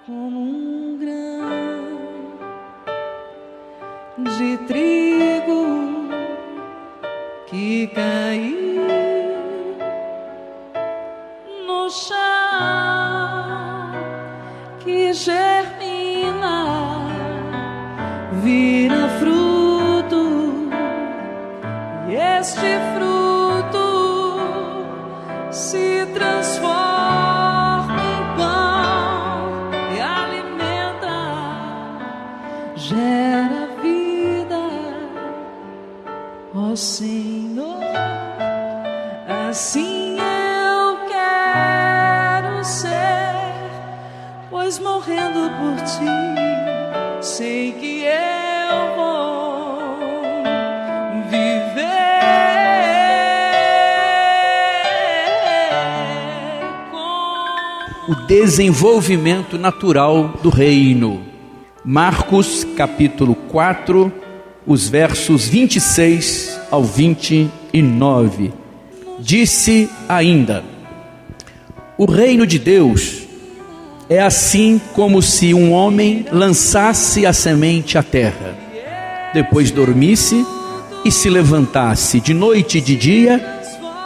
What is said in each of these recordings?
como um grão de trigo que caiu no chão, que germina, vira fruto, e este fruto se transforma em pão e alimenta, gera vida, ó Senhor. Assim eu quero ser, pois morrendo por ti, sei que eu vou viver. O desenvolvimento natural do reino. Marcos capítulo 4, os versos 26 ao 29. Disse ainda: o reino de Deus é assim como se um homem lançasse a semente à terra, depois dormisse e se levantasse de noite e de dia,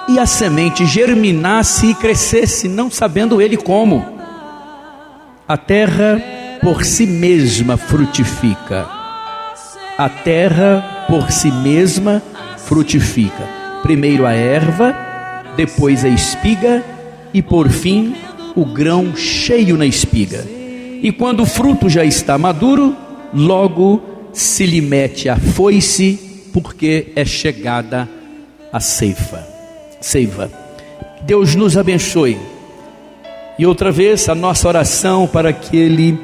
e a semente germinasse e crescesse, não sabendo ele como. A terra por si mesma frutifica. A terra por si mesma frutifica. Primeiro a erva, depois a espiga e por fim o grão cheio na espiga. E quando o fruto já está maduro, logo se lhe mete a foice, porque é chegada a ceifa. Deus nos abençoe. E outra vez a nossa oração para que Ele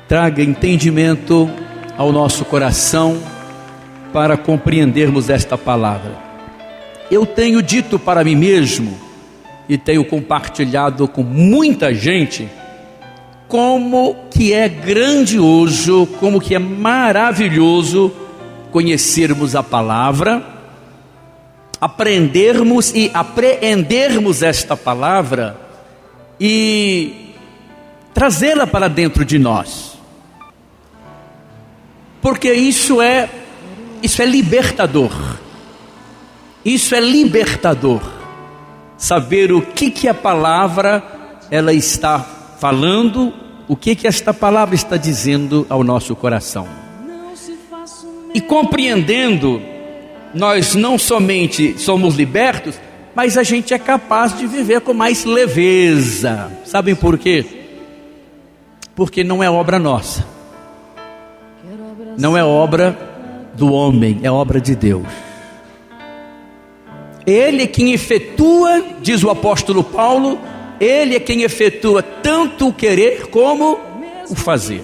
traga entendimento ao nosso coração para compreendermos esta palavra. Eu tenho dito para mim mesmo e tenho compartilhado com muita gente como que é grandioso, como que é maravilhoso conhecermos a palavra, aprendermos e apreendermos esta palavra e trazê-la para dentro de nós, porque isso é libertador. Isso é libertador, saber o que a palavra ela está falando, o que esta palavra está dizendo ao nosso coração. E compreendendo, nós não somente somos libertos, mas a gente é capaz de viver com mais leveza. Sabem por quê? Porque não é obra nossa, não é obra do homem, é obra de Deus. Ele é quem efetua, diz o apóstolo Paulo, Ele é quem efetua tanto o querer como o fazer.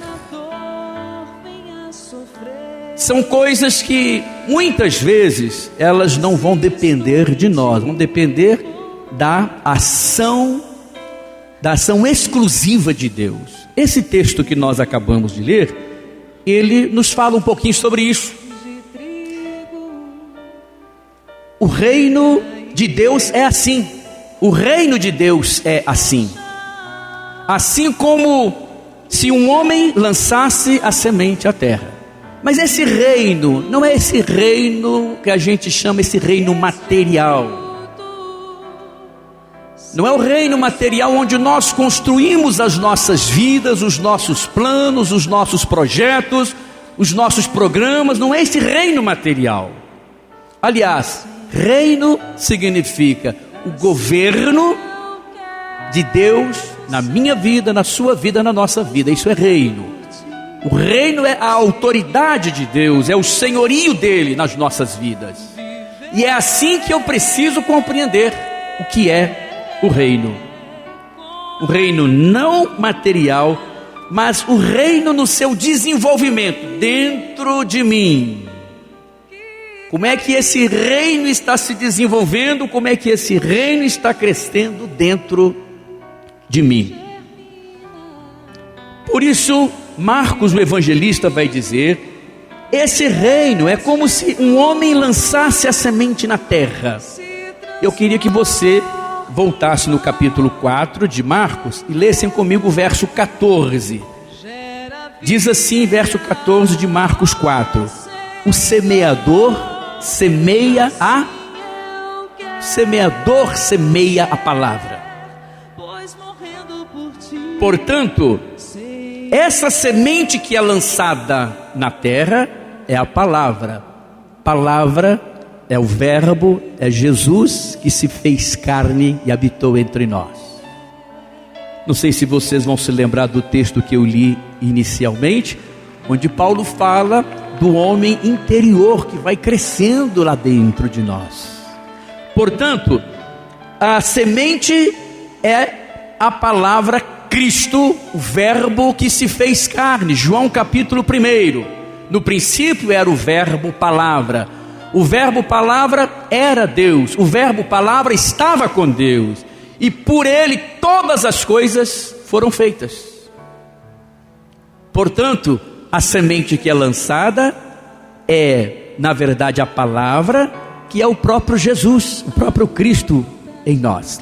São coisas que muitas vezes elas não vão depender de nós, vão depender da ação exclusiva de Deus. Esse texto que nós acabamos de ler, ele nos fala um pouquinho sobre isso. O reino de Deus é assim. O reino de Deus é assim. Assim como se um homem lançasse a semente à terra. Mas esse reino não é esse reino que a gente chama esse reino material. Não é o reino material onde nós construímos as nossas vidas, os nossos planos, os nossos projetos, os nossos programas. Não é esse reino material. Aliás, reino significa o governo de Deus na minha vida, na sua vida, na nossa vida. Isso é reino. O reino é a autoridade de Deus, é o senhorio dele nas nossas vidas. E é assim que eu preciso compreender o que é o reino. O reino não material, mas o reino no seu desenvolvimento dentro de mim. Como é que esse reino está se desenvolvendo? Como é que esse reino está crescendo dentro de mim? Por isso, Marcos, o evangelista, vai dizer: esse reino é como se um homem lançasse a semente na terra. Eu queria que você voltassem no capítulo 4 de Marcos e lessem comigo o verso 14. Diz assim, verso 14 de Marcos 4: o semeador semeia a palavra. Portanto, essa semente que é lançada na terra é a palavra. Palavra é o verbo, é Jesus que se fez carne e habitou entre nós. Não sei se vocês vão se lembrar do texto que eu li inicialmente, onde Paulo fala do homem interior que vai crescendo lá dentro de nós. Portanto, a semente é a palavra Cristo, o verbo que se fez carne. João capítulo 1: no princípio era o verbo palavra. O verbo palavra era Deus. O verbo palavra estava com Deus, e por ele todas as coisas foram feitas. Portanto, a semente que é lançada é, na verdade, a palavra, que é o próprio Jesus, o próprio Cristo em nós.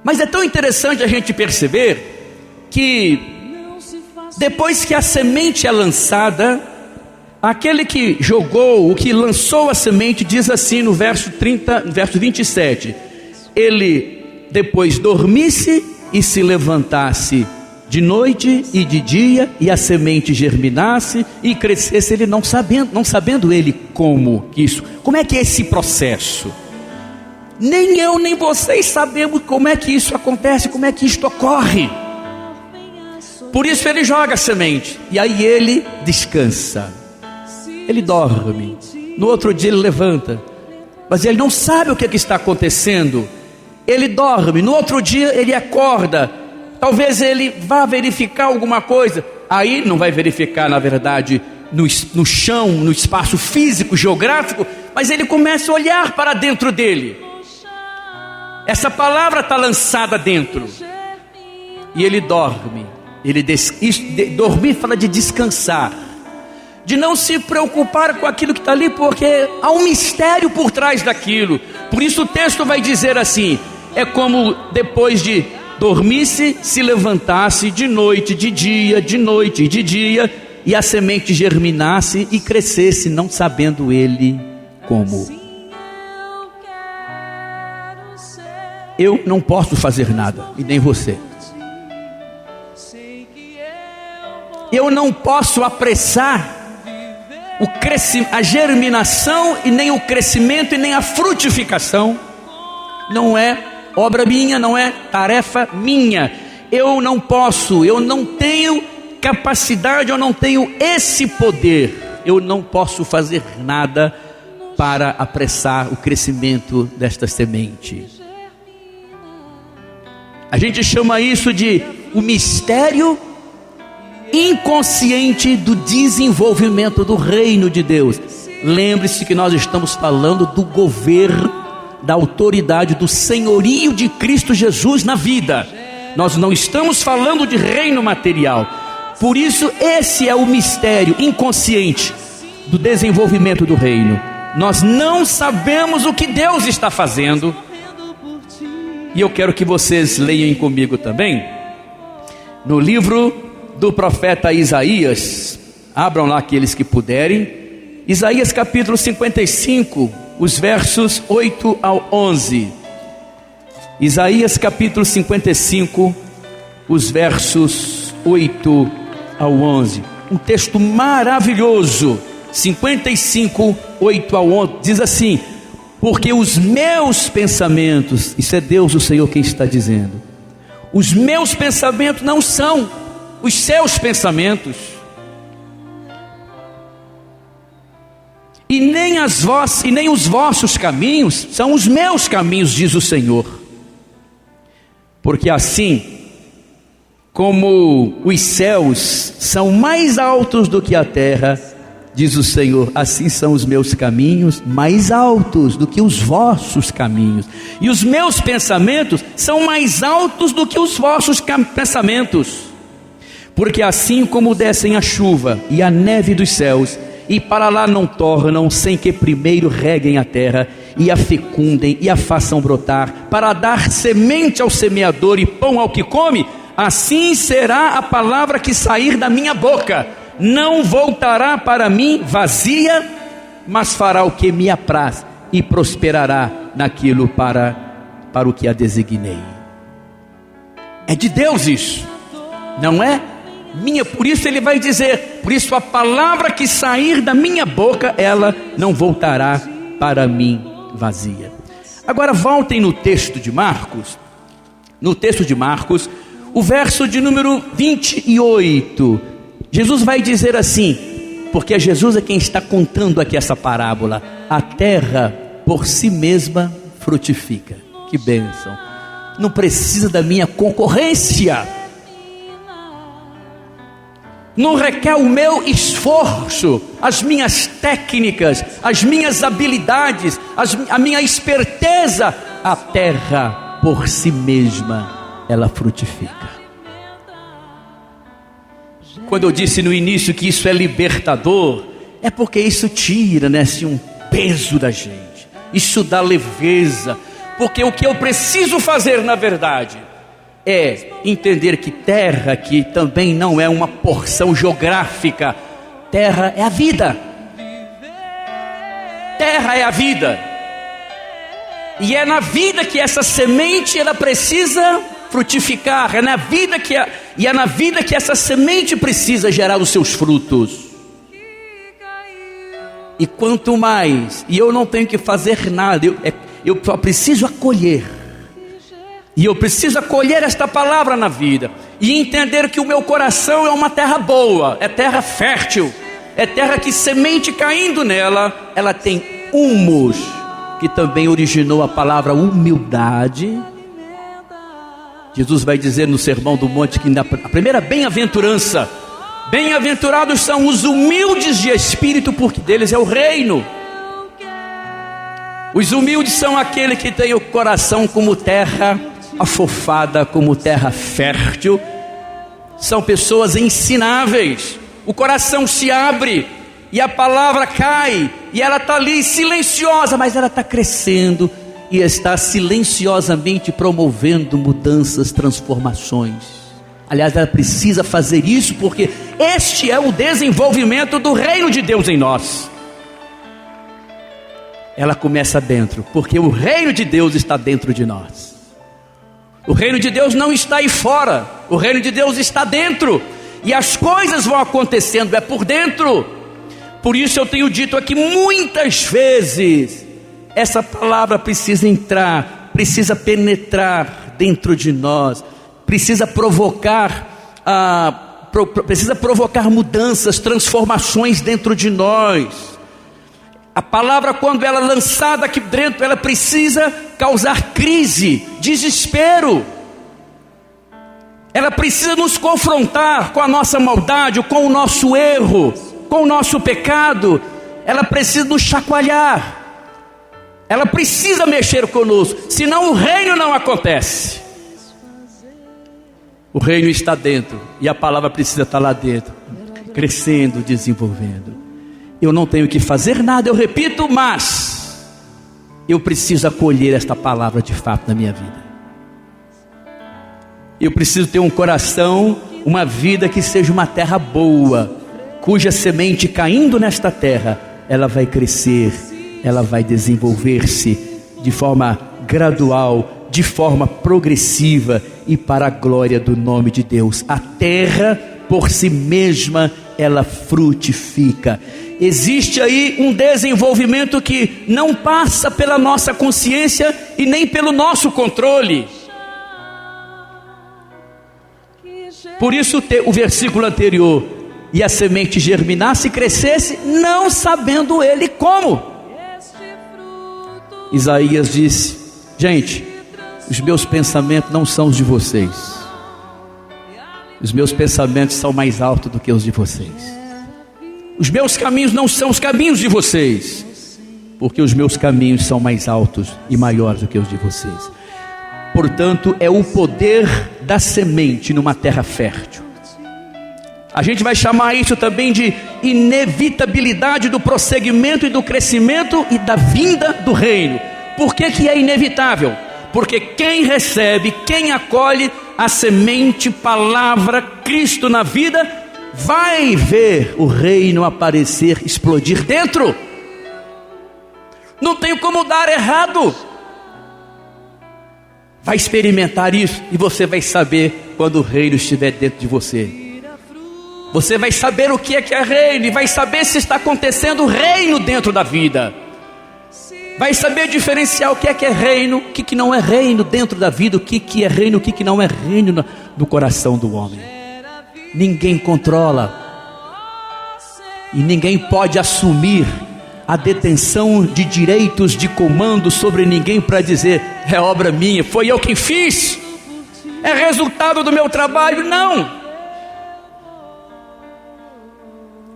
Mas é tão interessante a gente perceber que depois que a semente é lançada, aquele que jogou, o que lançou a semente, diz assim no verso 27: ele depois dormisse e se levantasse de noite e de dia, e a semente germinasse e crescesse, ele não sabendo ele como é que é esse processo. Nem eu nem vocês sabemos como é que isso acontece, como é que isto ocorre. Por isso ele joga a semente, e aí ele descansa, ele dorme, no outro dia ele levanta, mas ele não sabe o que está acontecendo. Ele dorme, no outro dia ele acorda, talvez ele vá verificar alguma coisa, aí não vai verificar na verdade no chão, no espaço físico, geográfico, mas ele começa a olhar para dentro dele. Essa palavra está lançada dentro, e ele dorme. Dormir fala de descansar, de não se preocupar com aquilo que está ali, porque há um mistério por trás daquilo. Por isso o texto vai dizer assim: é como depois de dormisse, se levantasse de noite, de dia, de noite e de dia, e a semente germinasse e crescesse, não sabendo ele como. Eu não posso fazer nada, e nem você. Eu não posso apressar a germinação, e nem o crescimento, e nem a frutificação. Não é obra minha, não é tarefa minha. Eu não posso, eu não tenho capacidade, eu não tenho esse poder. Eu não posso fazer nada para apressar o crescimento desta semente. A gente chama isso de o mistério inconsciente do desenvolvimento do reino de Deus. Lembre-se que nós estamos falando do governo, da autoridade, do senhorio de Cristo Jesus na vida. Nós não estamos falando de reino material. Por isso esse é o mistério inconsciente do desenvolvimento do reino. Nós não sabemos o que Deus está fazendo. E eu quero que vocês leiam comigo também no livro do profeta Isaías. Abram lá aqueles que puderem. Isaías capítulo 55, os versos 8 ao 11. Isaías capítulo 55, os versos 8 ao 11. Um texto maravilhoso. 55, 8 ao 11. Diz assim: porque os meus pensamentos, isso é Deus o Senhor quem está dizendo, os meus pensamentos não são os seus pensamentos, e nem os vossos caminhos são os meus caminhos, diz o Senhor. Porque assim como os céus são mais altos do que a terra, diz o Senhor, assim são os meus caminhos mais altos do que os vossos caminhos, e os meus pensamentos são mais altos do que os vossos pensamentos. Porque assim como descem a chuva e a neve dos céus, e para lá não tornam, sem que primeiro reguem a terra, e a fecundem, e a façam brotar, para dar semente ao semeador e pão ao que come, assim será a palavra que sair da minha boca. Não voltará para mim vazia, mas fará o que me apraz, e prosperará naquilo para o que a designei. É de Deus isso, não é minha. Por isso ele vai dizer, por isso a palavra que sair da minha boca, ela não voltará para mim vazia. Agora voltem no texto de Marcos, o verso de número 28, Jesus vai dizer assim, porque Jesus é quem está contando aqui essa parábola: a terra por si mesma frutifica. Que bênção, não precisa da minha concorrência, não requer o meu esforço, as minhas técnicas, as minhas habilidades, a minha esperteza. A terra por si mesma, ela frutifica. Quando eu disse no início que isso é libertador, é porque isso tira, assim, um peso da gente, isso dá leveza, porque o que eu preciso fazer na verdade é entender que terra aqui também não é uma porção geográfica. Terra é a vida. Terra é a vida. E é na vida que essa semente ela precisa frutificar. É na vida que essa semente precisa gerar os seus frutos. E quanto mais, e eu não tenho que fazer nada, eu só preciso acolher. E eu preciso acolher esta palavra na vida, e entender que o meu coração é uma terra boa, é terra fértil, é terra que semente caindo nela, ela tem humus, que também originou a palavra humildade. Jesus vai dizer no Sermão do Monte que a primeira bem-aventurança, bem-aventurados são os humildes de espírito, porque deles é o reino. Os humildes são aqueles que têm o coração como terra afofada, como terra fértil. São pessoas ensináveis, o coração se abre e a palavra cai, e ela está ali silenciosa, mas ela está crescendo e está silenciosamente promovendo mudanças, transformações. Aliás, ela precisa fazer isso, porque este é o desenvolvimento do reino de Deus em nós. Ela começa dentro, porque o reino de Deus está dentro de nós. O reino de Deus não está aí fora, o reino de Deus está dentro, e as coisas vão acontecendo, é por dentro. Por isso eu tenho dito aqui muitas vezes, essa palavra precisa entrar, precisa penetrar dentro de nós, precisa provocar mudanças, transformações dentro de nós. A palavra, quando ela é lançada aqui dentro, ela precisa causar crise, desespero. Ela precisa nos confrontar com a nossa maldade, com o nosso erro, com o nosso pecado. Ela precisa nos chacoalhar. Ela precisa mexer conosco, senão o reino não acontece. O reino está dentro, e a palavra precisa estar lá dentro, crescendo, desenvolvendo. Eu não tenho que fazer nada, eu repito, mas eu preciso acolher esta palavra de fato na minha vida. Eu preciso ter um coração, uma vida que seja uma terra boa, cuja semente caindo nesta terra, ela vai crescer, ela vai desenvolver-se de forma gradual, de forma progressiva e para a glória do nome de Deus. A terra por si mesma, ela frutifica. Existe aí um desenvolvimento que não passa pela nossa consciência e nem pelo nosso controle. Por isso o versículo anterior: e a semente germinasse e crescesse, não sabendo ele como. Isaías disse: gente, os meus pensamentos não são os de vocês, os meus pensamentos são mais altos do que os de vocês. Os meus caminhos não são os caminhos de vocês, porque os meus caminhos são mais altos e maiores do que os de vocês. Portanto, é o poder da semente numa terra fértil A gente vai chamar isso também de inevitabilidade do prosseguimento e do crescimento e da vinda do reino. Por que que é inevitável? Porque quem recebe, quem acolhe a semente, palavra, Cristo na vida, vai ver o reino aparecer, explodir dentro. Não tem como dar errado. Vai experimentar isso e você vai saber quando o reino estiver dentro de você. Você vai saber o que é reino e vai saber se está acontecendo reino dentro da vida. Vai saber diferenciar o que é reino, o que não é reino dentro da vida, o que é reino, o que não é reino no coração do homem. Ninguém controla e ninguém pode assumir a detenção de direitos de comando sobre ninguém para dizer: é obra minha, foi eu quem fiz, é resultado do meu trabalho. Não.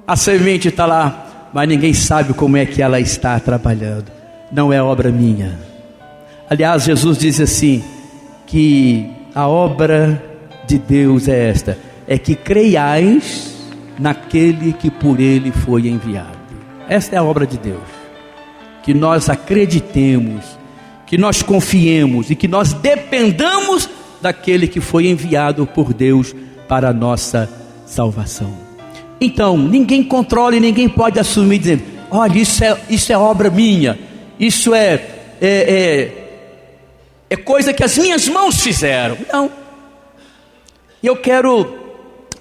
A semente está lá, mas ninguém sabe como é que ela está trabalhando. Não é obra minha. Aliás, Jesus diz assim, que a obra de Deus é esta: é que creiais naquele que por ele foi enviado. Esta é a obra de Deus. Que nós acreditemos, que nós confiemos e que nós dependamos daquele que foi enviado por Deus para a nossa salvação. Então, ninguém controla e ninguém pode assumir dizendo: olha, isso é obra minha, isso é coisa que as minhas mãos fizeram. Não. Eu quero,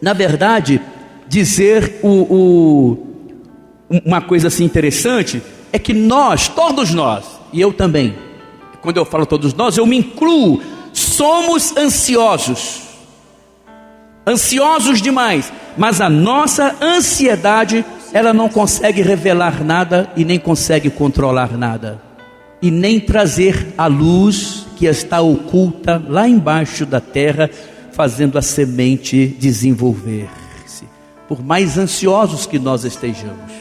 na verdade, dizer uma coisa assim interessante, é que nós, todos nós, e eu também, quando eu falo todos nós, eu me incluo, somos ansiosos demais, mas a nossa ansiedade, ela não consegue revelar nada e nem consegue controlar nada, e nem trazer a luz que está oculta lá embaixo da terra, fazendo a semente desenvolver-se, por mais ansiosos que nós estejamos.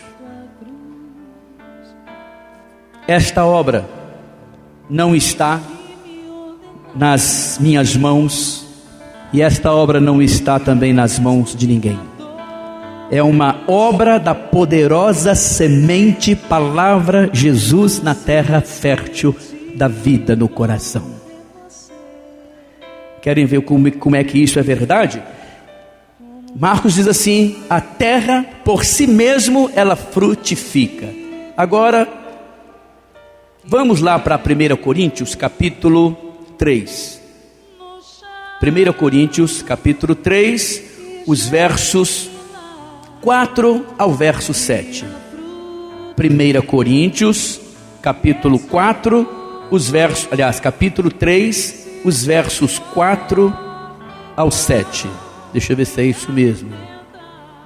Esta obra não está nas minhas mãos, e esta obra não está também nas mãos de ninguém. É uma obra da poderosa semente, palavra Jesus na terra fértil da vida no coração. Querem ver como é que isso é verdade? Marcos diz assim: a terra por si mesmo ela frutifica. Agora, vamos lá para 1 Coríntios capítulo 3. 1 Coríntios capítulo 3, os versos 4 ao verso 7. 1 Coríntios capítulo 4, os versos, aliás, capítulo 3, os versos 4 ao 7. Deixa eu ver se é isso mesmo.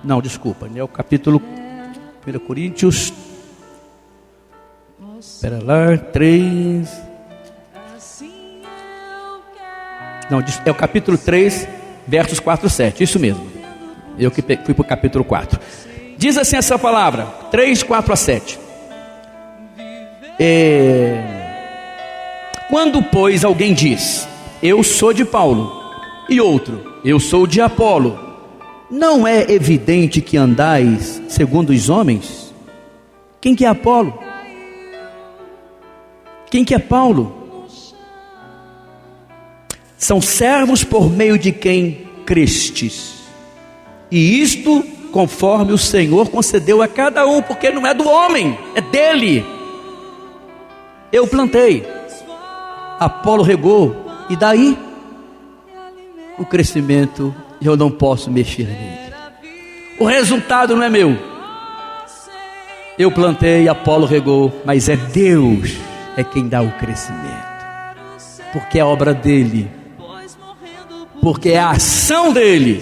Não, desculpa, é o capítulo 1 Coríntios. Espera lá, 3. Não, é o capítulo 3, versos 4 e 7, isso mesmo. Eu que fui para o capítulo 4. Diz assim essa palavra, 3, 4 a 7. Quando, pois, alguém diz: eu sou de Paulo, e outro: eu sou de Apolo, não é evidente que andais segundo os homens? Quem que é Apolo? Quem que é Paulo? São servos por meio de quem crestes, e isto conforme o Senhor concedeu a cada um, porque não é do homem, é dele. Eu plantei, Apolo regou, e daí o crescimento eu não posso mexer nele. O resultado não é meu. Eu plantei, Apolo regou, mas é Deus é quem dá o crescimento, porque é obra dele, porque é a ação dele,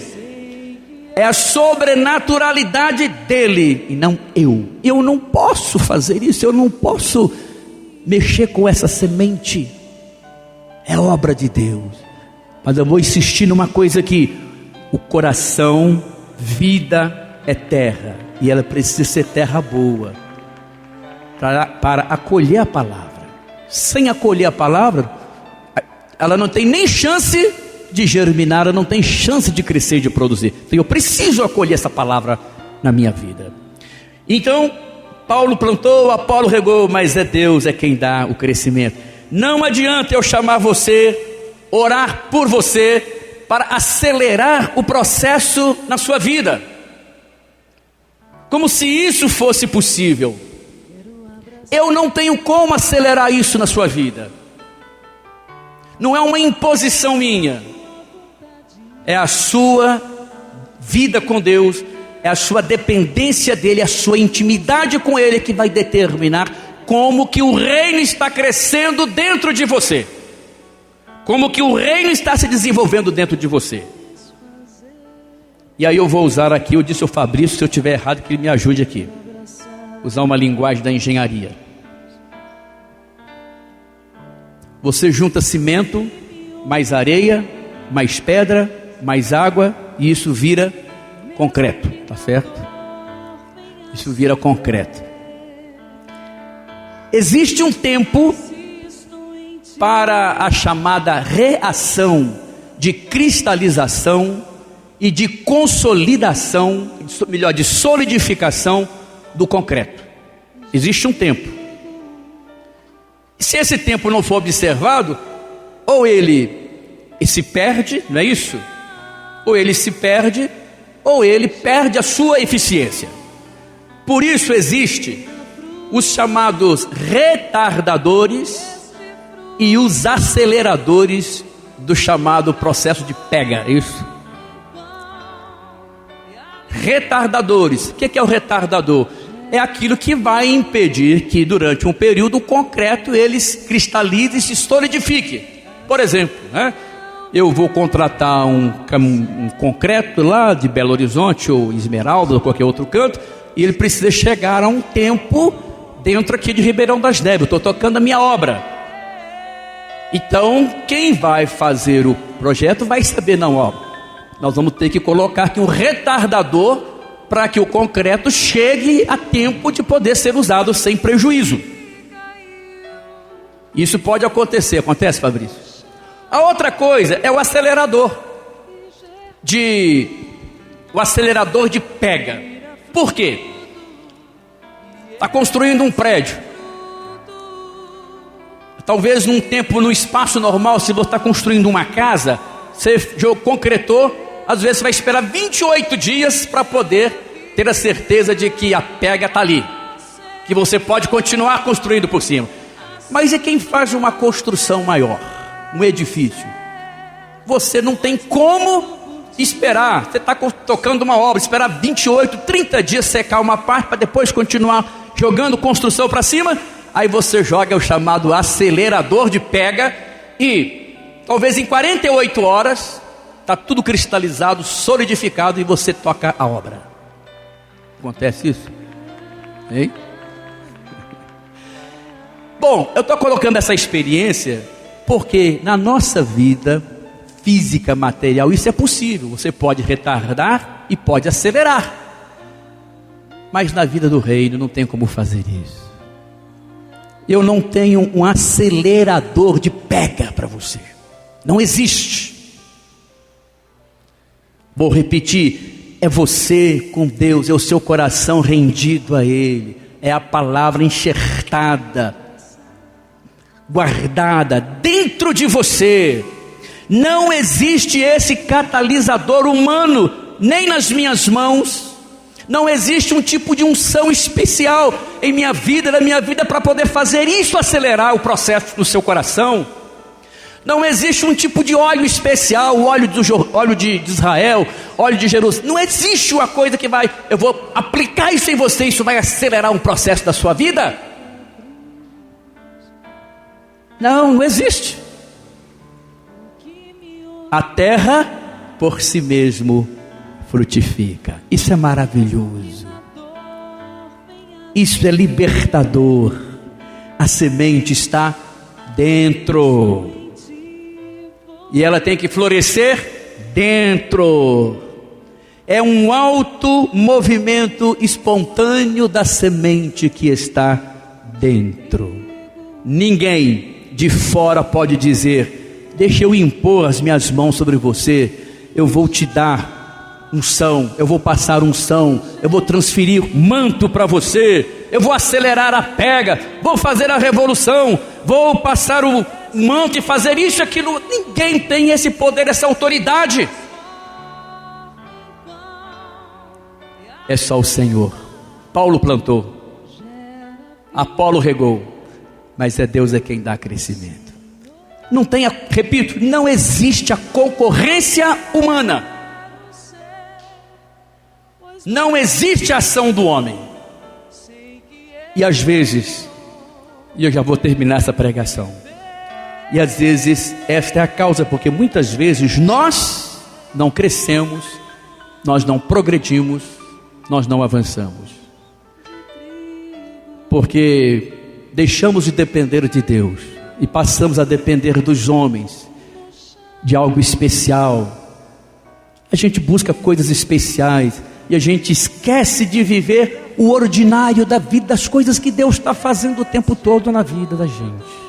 é a sobrenaturalidade dele, e não eu. Eu não posso fazer isso, eu não posso mexer com essa semente, é obra de Deus. Mas eu vou insistir numa coisa aqui: o coração, vida é terra, e ela precisa ser terra boa, para acolher a palavra. Sem acolher a palavra, ela não tem nem chance de germinar, ela não tem chance de crescer e de produzir. Então eu preciso acolher essa palavra na minha vida. Então, Paulo plantou, Apolo regou, mas é Deus quem dá o crescimento. Não adianta eu chamar você, orar por você, para acelerar o processo na sua vida, como se isso fosse possível. Eu não tenho como acelerar isso na sua vida. Não é uma imposição minha, é a sua vida com Deus, é a sua dependência dele, a sua intimidade com ele que vai determinar como que o reino está crescendo dentro de você, como que o reino está se desenvolvendo dentro de você. E aí eu vou usar aqui, eu disse ao Fabrício, se eu estiver errado, que ele me ajude aqui, usar uma linguagem da engenharia. Você junta cimento, mais areia, mais pedra, mais água, e isso vira concreto, tá certo? Isso vira concreto. Existe um tempo para a chamada reação de cristalização e de consolidação, melhor, de solidificação do concreto. Existe um tempo. Se esse tempo não for observado, ou ele se perde, não é isso? Ou ele se perde, ou ele perde a sua eficiência. Por isso existe os chamados retardadores e os aceleradores do chamado processo de pega, é isso? Retardadores. O que é o retardador? É aquilo que vai impedir que durante um período o concreto ele cristalize e se solidifique. Por exemplo, eu vou contratar um concreto lá de Belo Horizonte ou Esmeralda ou qualquer outro canto, e ele precisa chegar a um tempo dentro aqui de Ribeirão das Neves. Eu estou tocando a minha obra. Então quem vai fazer o projeto vai saber, não, ó, nós vamos ter que colocar aqui um retardador para que o concreto chegue a tempo de poder ser usado sem prejuízo. Isso pode acontecer. Acontece, Fabrício? A outra coisa é o acelerador de pega. Por quê? Está construindo um prédio. Talvez num tempo, num espaço normal, se você está construindo uma casa, você concretou, às vezes você vai esperar 28 dias para poder ter a certeza de que a pega está ali, que você pode continuar construindo por cima. Mas e quem faz uma construção maior, um edifício? Você não tem como esperar, você está tocando uma obra, esperar 28, 30 dias secar uma parte para depois continuar jogando construção para cima. Aí você joga o chamado acelerador de pega e talvez em 48 horas está tudo cristalizado, solidificado e você toca a obra. Acontece isso? Hein? Bom, eu estou colocando essa experiência porque na nossa vida física, material, isso é possível. Você pode retardar e pode acelerar, mas na vida do reino não tem como fazer isso. Eu não tenho um acelerador de pega para você. Não existe. Vou repetir, é você com Deus, é o seu coração rendido a Ele, é a palavra enxertada, guardada dentro de você. Não existe esse catalisador humano, nem nas minhas mãos. Não existe um tipo de unção especial em minha vida, na minha vida, para poder fazer isso acelerar o processo no seu coração. Não existe um tipo de óleo especial, óleo de Israel, óleo de Jerusalém. Não existe uma coisa que eu vou aplicar isso em você, isso vai acelerar um processo da sua vida. Não existe. A terra por si mesmo frutifica. Isso é maravilhoso. Isso é libertador. A semente está dentro. E ela tem que florescer dentro. É um alto movimento espontâneo da semente que está dentro. Ninguém de fora pode dizer: deixa eu impor as minhas mãos sobre você, eu vou te dar unção, eu vou passar unção, eu vou transferir manto para você, eu vou acelerar a pega, vou fazer a revolução, vou passar o manto e fazer isso e aquilo. Ninguém tem esse poder, essa autoridade. É só o Senhor. Paulo plantou, Apolo regou, mas é Deus quem dá crescimento. Não tem, repito, não existe a concorrência humana. Não existe a ação do homem. E às vezes, e eu já vou terminar essa pregação, e às vezes esta é a causa, porque muitas vezes nós não crescemos, nós não progredimos, nós não avançamos, porque deixamos de depender de Deus e passamos a depender dos homens, de algo especial. A gente busca coisas especiais e a gente esquece de viver o ordinário da vida, das coisas que Deus está fazendo o tempo todo na vida da gente.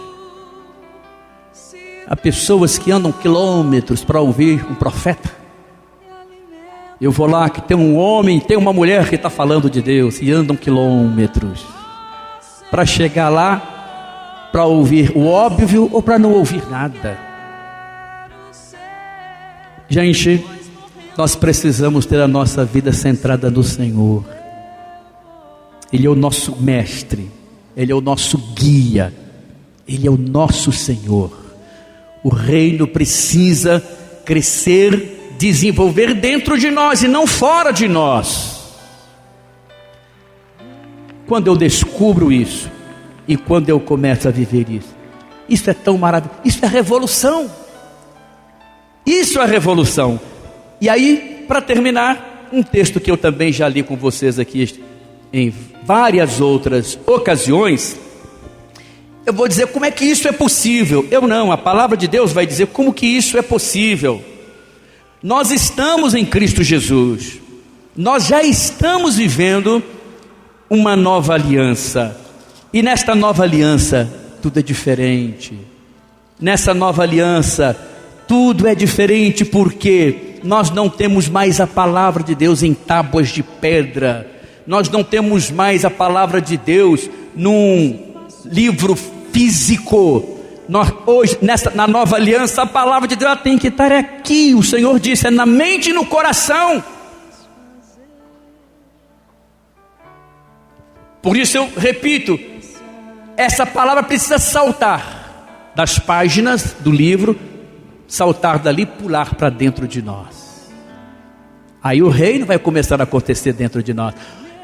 Há pessoas que andam quilômetros para ouvir um profeta. Eu vou lá que tem um homem, tem uma mulher que está falando de Deus, e andam quilômetros para chegar lá, para ouvir o óbvio ou para não ouvir nada. Gente, nós precisamos ter a nossa vida centrada no Senhor. Ele é o nosso mestre, Ele é o nosso guia, Ele é o nosso Senhor. O reino precisa crescer, desenvolver dentro de nós e não fora de nós. Quando eu descubro isso e quando eu começo a viver isso, isso é tão maravilhoso, isso é revolução. Isso é revolução. E aí, para terminar, um texto que eu também já li com vocês aqui em várias outras ocasiões, eu vou dizer como é que isso é possível. Eu não, a palavra de Deus vai dizer como que isso é possível. Nós estamos em Cristo Jesus, nós já estamos vivendo uma nova aliança, e nesta nova aliança tudo é diferente. Nessa nova aliança tudo é diferente, porque nós não temos mais a palavra de Deus em tábuas de pedra, nós não temos mais a palavra de Deus num livro físico. Nós, hoje, na nova aliança, a palavra de Deus ela tem que estar aqui. O Senhor disse, é na mente e no coração. Por isso eu repito, essa palavra precisa saltar das páginas do livro, saltar dali e pular para dentro de nós. Aí o reino vai começar a acontecer dentro de nós.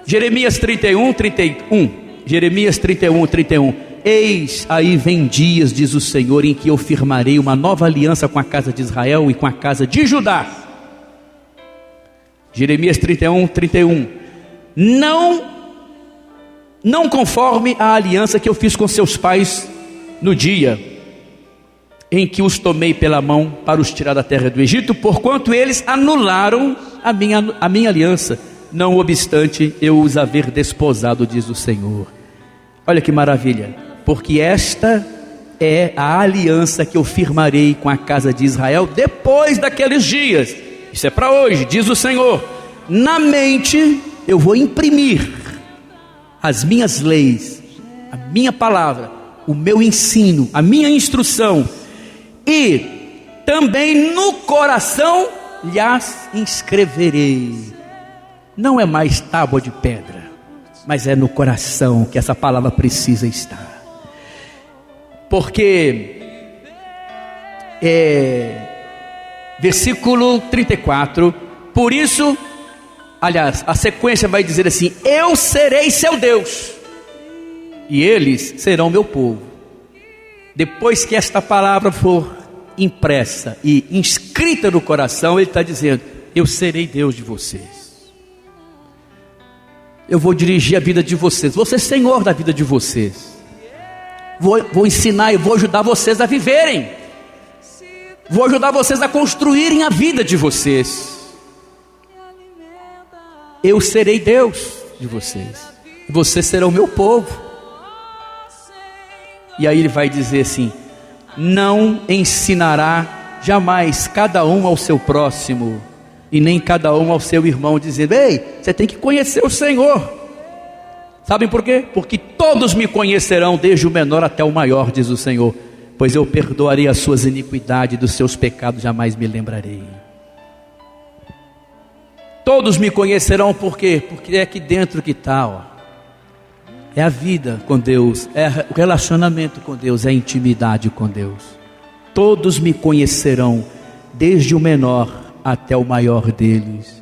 Jeremias 31, 31. Jeremias 31, 31. Eis aí vem dias, diz o Senhor, em que eu firmarei uma nova aliança com a casa de Israel e com a casa de Judá. Jeremias 31, 31. Não conforme a aliança que eu fiz com seus pais no dia em que os tomei pela mão para os tirar da terra do Egito, porquanto eles anularam a minha aliança, não obstante eu os haver desposado, diz o Senhor. Olha que maravilha, porque esta é a aliança que eu firmarei com a casa de Israel depois daqueles dias. Isso é para hoje, diz o Senhor. Na mente eu vou imprimir as minhas leis, a minha palavra, o meu ensino, a minha instrução, e também no coração lhes inscreverei. Não é mais tábua de pedra, mas é no coração que essa palavra precisa estar. Porque versículo 34, por isso, aliás, a sequência vai dizer assim: eu serei seu Deus e eles serão meu povo. Depois que esta palavra for impressa e inscrita no coração, ele está dizendo: eu serei Deus de vocês. Eu vou dirigir a vida de vocês, vou ser Senhor da vida de vocês. Vou ensinar e vou ajudar vocês a viverem. Vou ajudar vocês a construírem a vida de vocês. Eu serei Deus de vocês, e vocês serão meu povo. E aí ele vai dizer assim: não ensinará jamais cada um ao seu próximo, e nem cada um ao seu irmão, dizendo: ei, você tem que conhecer o Senhor. Sabem por quê? Porque todos me conhecerão, desde o menor até o maior, diz o Senhor, pois eu perdoarei as suas iniquidades, dos seus pecados jamais me lembrarei. Todos me conhecerão, por quê? Porque é aqui dentro que está, é a vida com Deus, é o relacionamento com Deus, é a intimidade com Deus. Todos me conhecerão, desde o menor até o maior deles,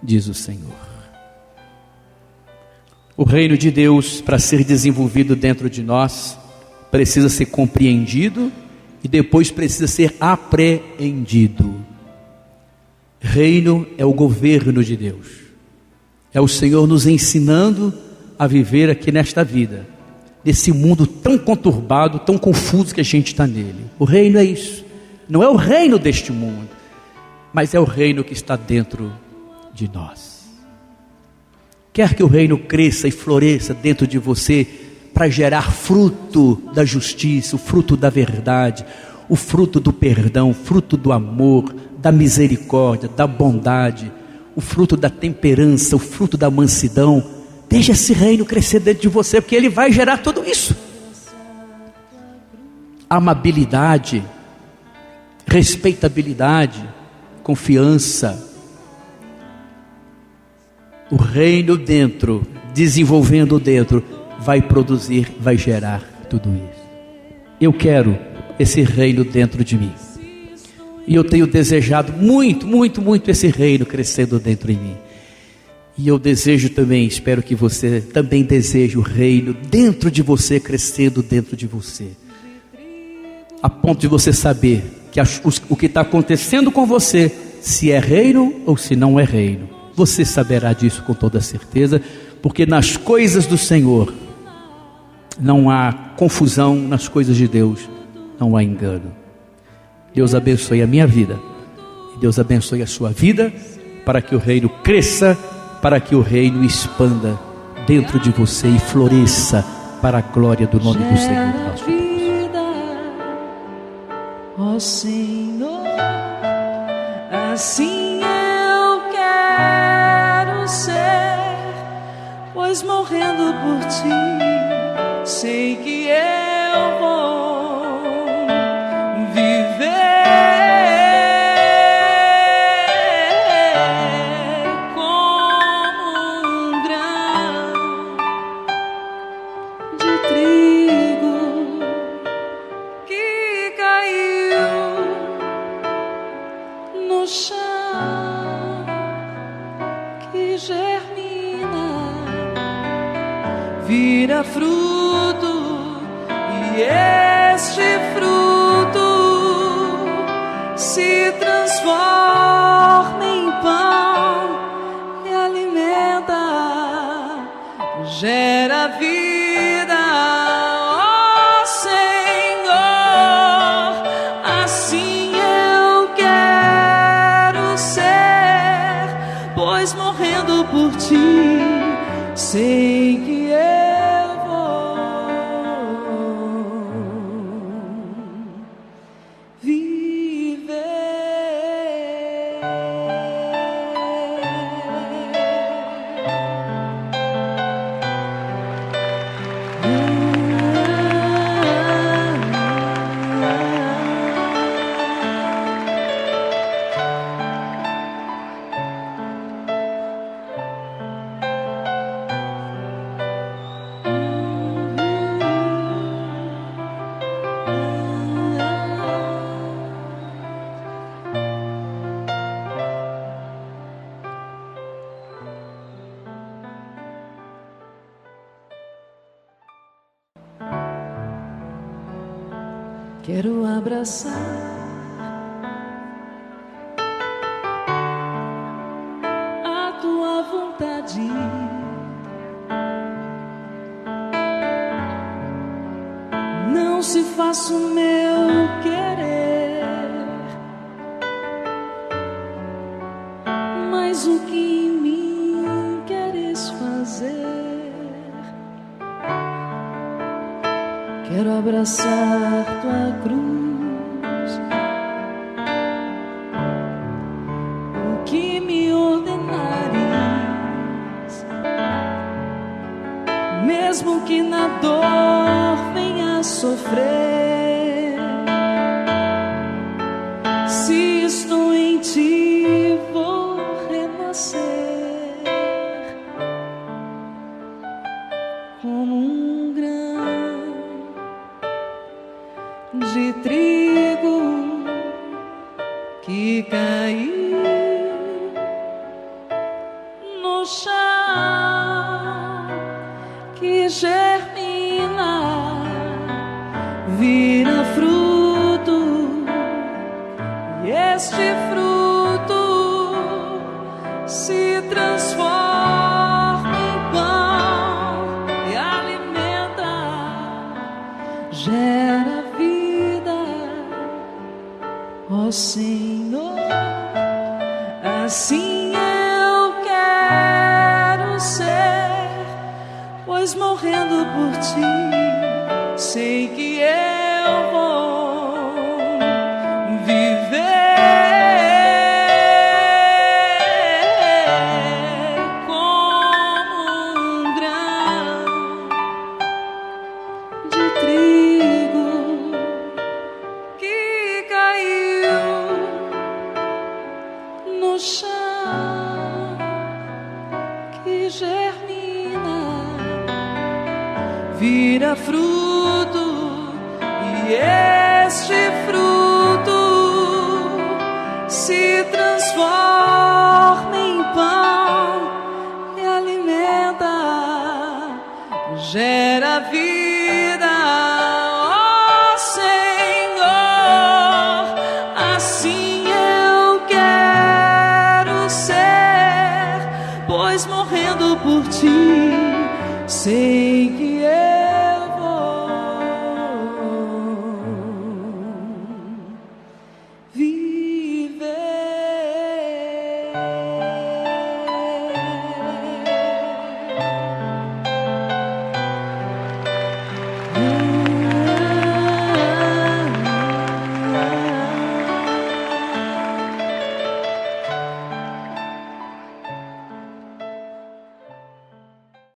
diz o Senhor. O reino de Deus, para ser desenvolvido dentro de nós, precisa ser compreendido e depois precisa ser apreendido. Reino é o governo de Deus, é o Senhor nos ensinando a viver aqui nesta vida, nesse mundo tão conturbado, tão confuso que a gente está nele. O reino é isso, não é o reino deste mundo, mas é o reino que está dentro de nós. Quer que o reino cresça e floresça dentro de você, para gerar fruto da justiça, o fruto da verdade, o fruto do perdão, o fruto do amor, da misericórdia, da bondade, o fruto da temperança, o fruto da mansidão. Deixa esse reino crescer dentro de você, porque ele vai gerar tudo isso. Amabilidade, respeitabilidade, confiança. O reino dentro, desenvolvendo dentro, vai produzir, vai gerar tudo isso. Eu quero esse reino dentro de mim. E eu tenho desejado muito, muito, muito esse reino crescendo dentro de mim. E eu desejo também, espero que você também deseje o reino dentro de você, crescendo dentro de você. A ponto de você saber que o que está acontecendo com você, se é reino ou se não é reino. Você saberá disso com toda certeza, porque nas coisas do Senhor não há confusão, nas coisas de Deus não há engano. Deus abençoe a minha vida, e Deus abençoe a sua vida, para que o reino cresça, para que o reino expanda dentro de você e floresça para a glória do nome do Senhor nosso Deus. Ó Senhor, assim eu quero ser, pois morrendo por ti, sei que eu vou viver como um grão de trigo que caiu no chão, que germina, vira fruto, e este fruto se transforma em pão e alimenta, gera vida. Ó Senhor, assim eu quero ser, pois morrendo por ti, sei que eu vou viver. Quero abraçar a tua vontade, não se faça o meu querer, mas o que em mim queres fazer. Quero abraçar tua cruz, mesmo que na dor venha sofrer. Se estou em ti, vou renascer como um grão de trigo que caiu no chão, que germina, vira fruto, e este fruto se transforma em pão e alimenta, gera vida, ó Senhor. Assim eu quero ser, pois morrendo por ti, sei que eu vou viver como um grão de trigo que caiu no chão, que germina, vira fruto, e este fruto se transforma em pão e alimenta, gera vida, ó Senhor. Assim eu quero ser, pois morrendo por ti, sei que eu vou viver.